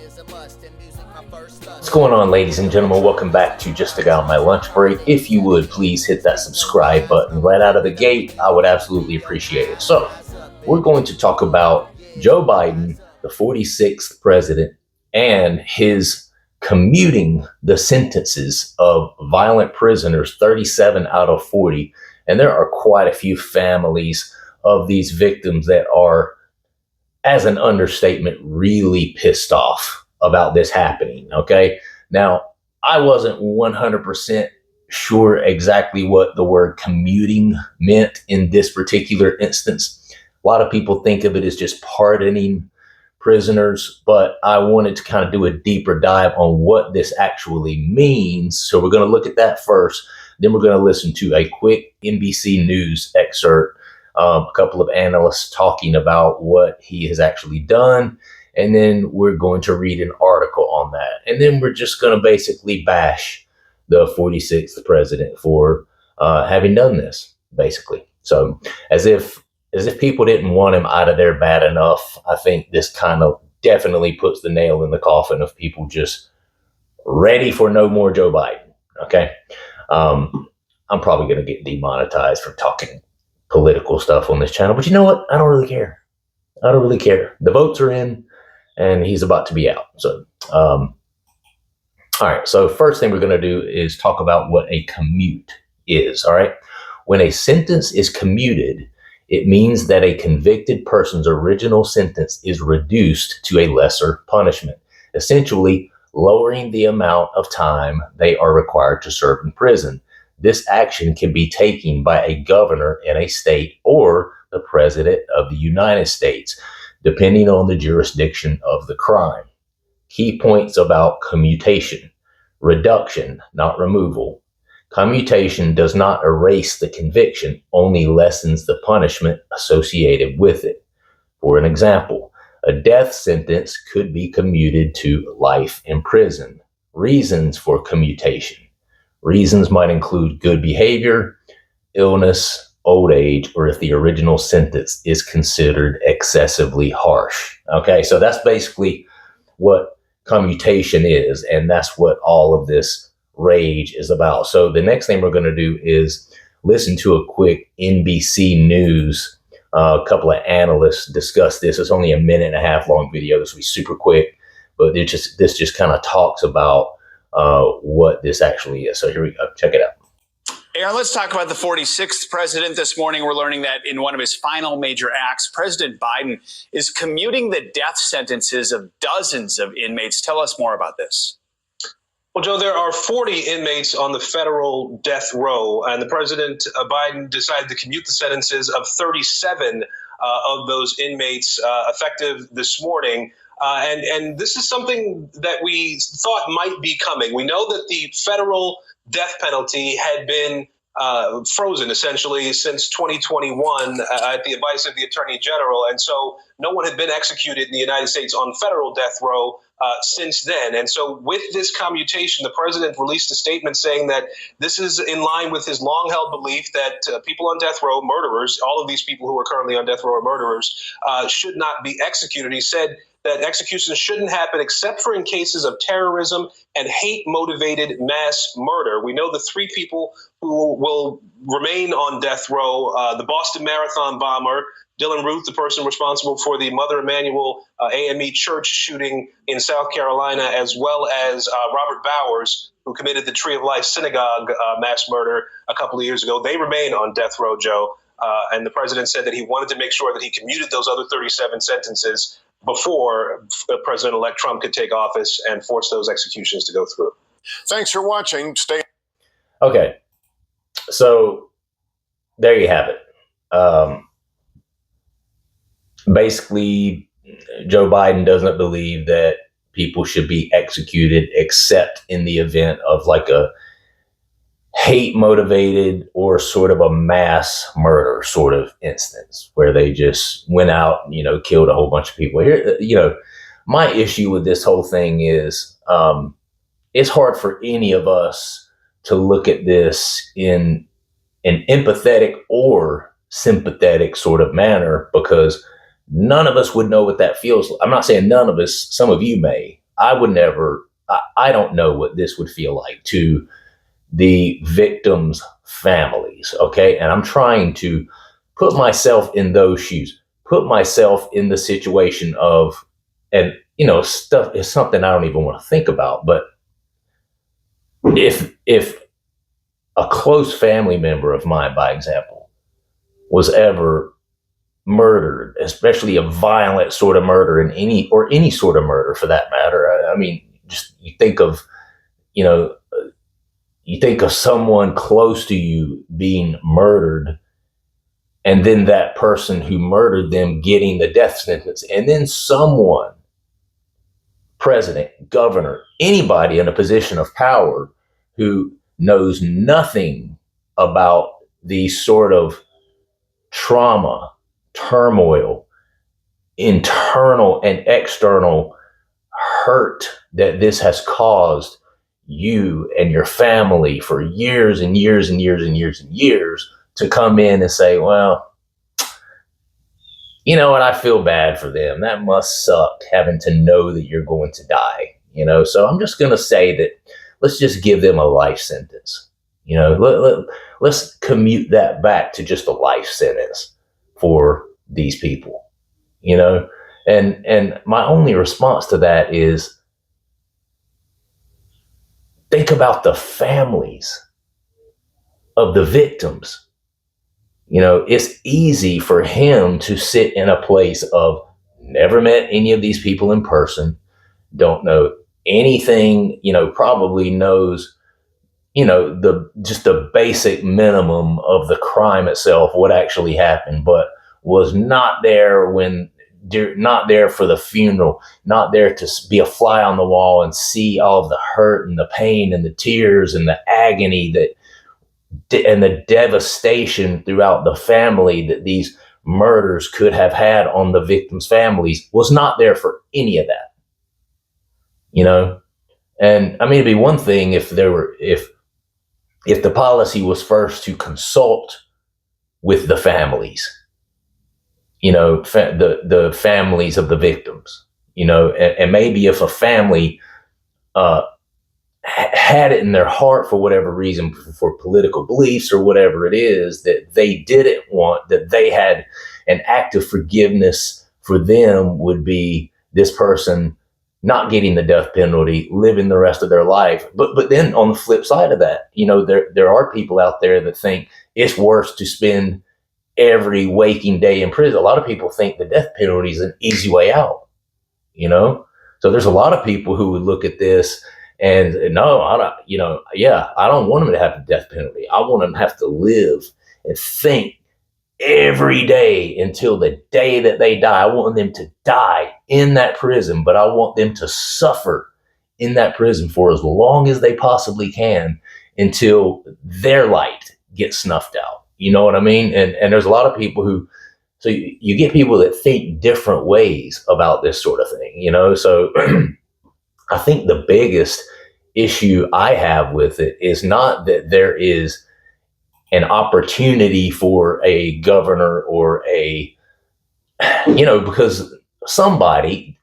What's going on, ladies and gentlemen? Welcome back to Just a Guy on My Lunch Break. If you would, please hit that subscribe button right out of the gate. I would absolutely appreciate it. So, we're going to talk about Joe Biden, the 46th president, and his commuting the sentences of violent prisoners, 37 out of 40. And there are quite a few families of these victims that are, as an understatement, really pissed off about this happening. Okay. Now, I wasn't 100% sure exactly what the word commuting meant in this particular instance. A lot of people think of it as just pardoning prisoners, but I wanted to kind of do a deeper dive on what this actually means. So we're going to look at that first. Then we're going to listen to a quick NBC News excerpt, a couple of analysts talking about what he has actually done. And then we're going to read an article on that. And then we're just going to basically bash the 46th president for having done this, basically. So as if people didn't want him out of there bad enough, I think this kind of definitely puts the nail in the coffin of people just ready for no more Joe Biden. Okay. I'm probably going to get demonetized for talking political stuff on this channel, but you know what? I don't really care. The votes are in and he's about to be out. So, all right. So first thing we're going to do is talk about what a commute is. All right. When a sentence is commuted, it means that a convicted person's original sentence is reduced to a lesser punishment, essentially lowering the amount of time they are required to serve in prison. This action can be taken by a governor in a state or the president of the United States, depending on the jurisdiction of the crime. Key points about commutation: reduction, not removal. Commutation does not erase the conviction, only lessens the punishment associated with it. For an example, a death sentence could be commuted to life in prison. Reasons for commutation. Reasons might include good behavior, illness, old age, or if the original sentence is considered excessively harsh. Okay, so that's basically what commutation is, and that's what all of this rage is about. So the next thing we're going to do is listen to a quick NBC News. A couple of analysts discuss this. It's only a minute and a half long video. This will be super quick, but this just kind of talks about what this actually is. So here we go. Check it out. Aaron, let's talk about the 46th president. This morning, we're learning that in one of his final major acts, President Biden is commuting the death sentences of dozens of inmates. Tell us more about this. Well, Joe, there are 40 inmates on the federal death row, and the President Biden decided to commute the sentences of 37 of those inmates effective this morning. And this is something that we thought might be coming. We know that the federal death penalty had been frozen essentially since 2021 at the advice of the Attorney General. And so no one had been executed in the United States on federal death row since then. And so with this commutation, the president released a statement saying that this is in line with his long held belief that people on death row, murderers, all of these people who are currently on death row are murderers, should not be executed. He said that executions shouldn't happen except for in cases of terrorism and hate-motivated mass murder. We know the three people who will remain on death row, the Boston Marathon bomber, Dylan Ruth, the person responsible for the Mother Emanuel AME church shooting in South Carolina, as well as Robert Bowers, who committed the Tree of Life synagogue mass murder a couple of years ago. They remain on death row, Joe. And the president said that he wanted to make sure that he commuted those other 37 sentences before President-elect Trump could take office and force those executions to go through. Thanks for watching. Stay. Okay, so there you have it. Basically, Joe Biden doesn't believe that people should be executed except in the event of like a hate motivated or sort of a mass murder sort of instance where they just went out, killed a whole bunch of people. Here, my issue with this whole thing is it's hard for any of us to look at this in an empathetic or sympathetic sort of manner, because none of us would know what that feels like. I'm not saying none of us, some of you may. I would never, I don't know what this would feel like to the victims' families. Okay. And I'm trying to put myself in those shoes, put myself in the situation of, and, stuff is something I don't even want to think about. But if a close family member of mine, by example, was ever murdered, especially a violent sort of murder, in any sort of murder for that matter. I mean, just you know, you think of someone close to you being murdered, and then that person who murdered them getting the death sentence, and then someone, president, governor, anybody in a position of power who knows nothing about the sort of trauma, turmoil, internal and external hurt that this has caused you and your family for years and years and years and years and years, to come in and say, well, you know what, I feel bad for them. That must suck, having to know that you're going to die. So I'm just going to say that let's just give them a life sentence. Let's commute that back to just a life sentence for these people. And my only response to that is, think about the families of the victims. It's easy for him to sit in a place of never met any of these people in person, don't know anything, probably knows, the basic minimum of the crime itself, what actually happened, but was not there not there for the funeral, not there to be a fly on the wall and see all of the hurt and the pain and the tears and the agony and the devastation throughout the family that these murders could have had on the victims' families, was not there for any of that. And I mean, it'd be one thing if the policy was first to consult with the families, the families of the victims, and maybe if a family had it in their heart for whatever reason, for political beliefs or whatever it is, that they didn't want, that they had an act of forgiveness for them would be this person not getting the death penalty, living the rest of their life. But then on the flip side of that, there are people out there that think it's worse to spend every waking day in prison. A lot of people think the death penalty is an easy way out, So there's a lot of people who would look at this and no, I don't, I don't want them to have the death penalty. I want them to have to live and think every day until the day that they die. I want them to die in that prison, but I want them to suffer in that prison for as long as they possibly can until their light gets snuffed out. You know what I mean? And there's a lot of people who, so you get people that think different ways about this sort of thing, So I think the biggest issue I have with it is not that there is an opportunity for a governor or because somebody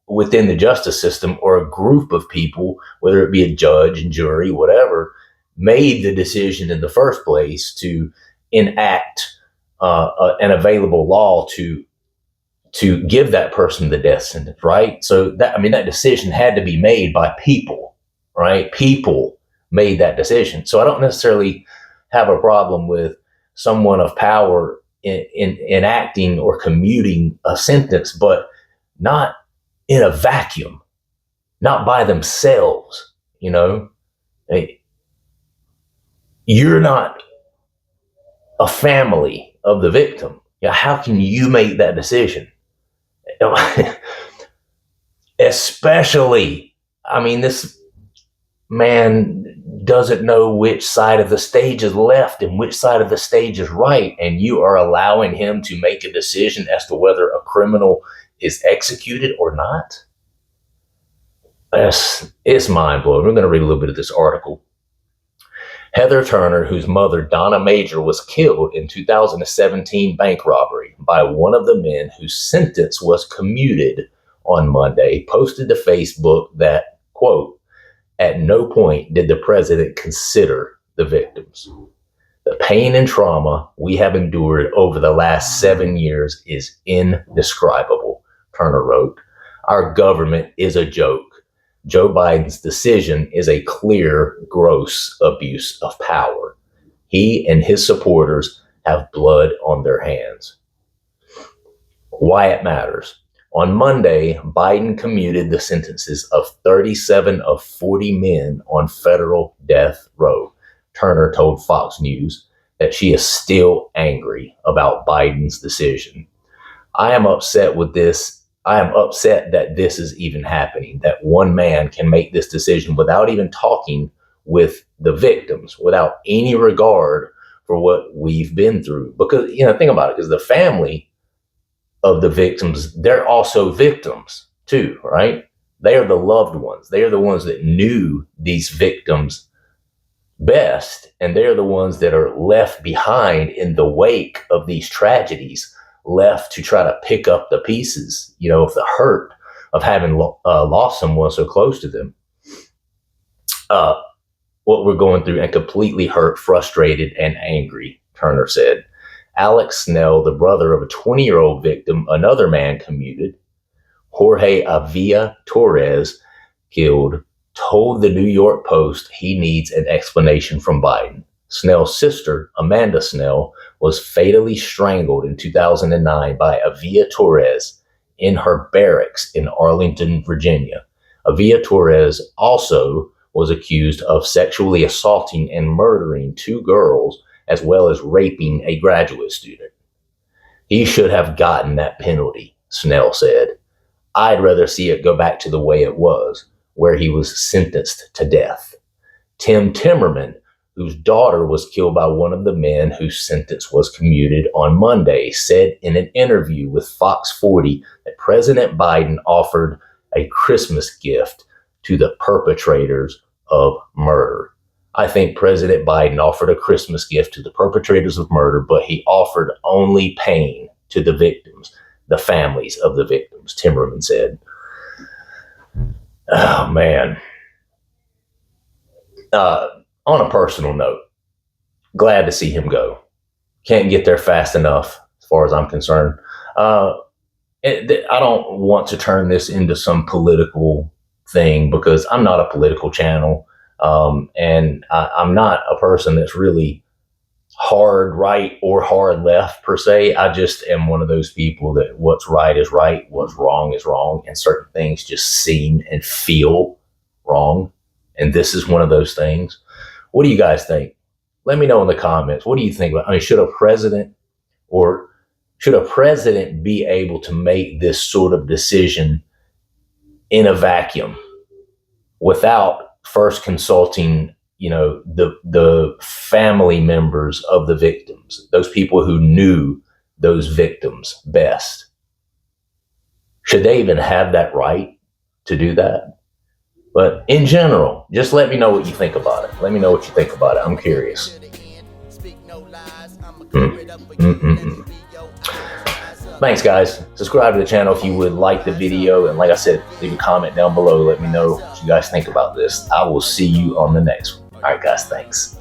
within the justice system, or a group of people, whether it be a judge and jury, whatever, made the decision in the first place to enact an available law to give that person the death sentence, right? So that decision had to be made by people, right? People made that decision. So I don't necessarily have a problem with someone of power in enacting or commuting a sentence, but not in a vacuum, not by themselves. Hey, you're not a family of the victim. How can you make that decision? Especially, this man doesn't know which side of the stage is left and which side of the stage is right, and you are allowing him to make a decision as to whether a criminal is executed or not. It's mind-blowing. We're going to read a little bit of this article. Heather Turner, whose mother, Donna Major, was killed in 2017 bank robbery by one of the men whose sentence was commuted on Monday posted to Facebook that, quote, "At no point did the president consider the victims. The pain and trauma we have endured over the last 7 years is indescribable," Turner wrote. "Our government is a joke. Joe Biden's decision is a clear, gross abuse of power. He and his supporters have blood on their hands." Why it matters. On Monday, Biden commuted the sentences of 37 of 40 men on federal death row. Turner told Fox News that she is still angry about Biden's decision. "I am upset with this. I am upset that this is even happening, that one man can make this decision without even talking with the victims, without any regard for what we've been through." Because, think about it, because the family of the victims, they're also victims too, right? They are the loved ones. They are the ones that knew these victims best, and they're the ones that are left behind in the wake of these tragedies, left to try to pick up the pieces, of the hurt of having lost someone so close to them. What we're going through, and completely hurt, frustrated, and angry, Turner said. Alex Snell, the brother of a 20-year-old victim another man commuted, Jorge Avila Torres, killed, told the New York Post he needs an explanation from Biden. Snell's sister, Amanda Snell, was fatally strangled in 2009 by Avila Torres in her barracks in Arlington, Virginia. Avila Torres also was accused of sexually assaulting and murdering 2 girls, as well as raping a graduate student. "He should have gotten that penalty," Snell said. "I'd rather see it go back to the way it was, where he was sentenced to death." Tim Timmerman, whose daughter was killed by one of the men whose sentence was commuted on Monday, said in an interview with Fox 40 that President Biden offered a Christmas gift to the perpetrators of murder. "I think President Biden offered a Christmas gift to the perpetrators of murder, but he offered only pain to the victims, the families of the victims," Timmerman said. Oh, man. On a personal note, glad to see him go. Can't get there fast enough, as far as I'm concerned. I don't want to turn this into some political thing, because I'm not a political channel. And I'm not a person that's really hard right or hard left per se. I just am one of those people that what's right is right, what's wrong is wrong, and certain things just seem and feel wrong. And this is one of those things. What do you guys think? Let me know in the comments. What do you think? Should a president be able to make this sort of decision in a vacuum without first consulting, the family members of the victims, those people who knew those victims best? Should they even have that right to do that? But in general, just let me know what you think about it. Let me know what you think about it. I'm curious. Thanks, guys. Subscribe to the channel if you would like the video. And like I said, leave a comment down below. Let me know what you guys think about this. I will see you on the next one. All right, guys. Thanks.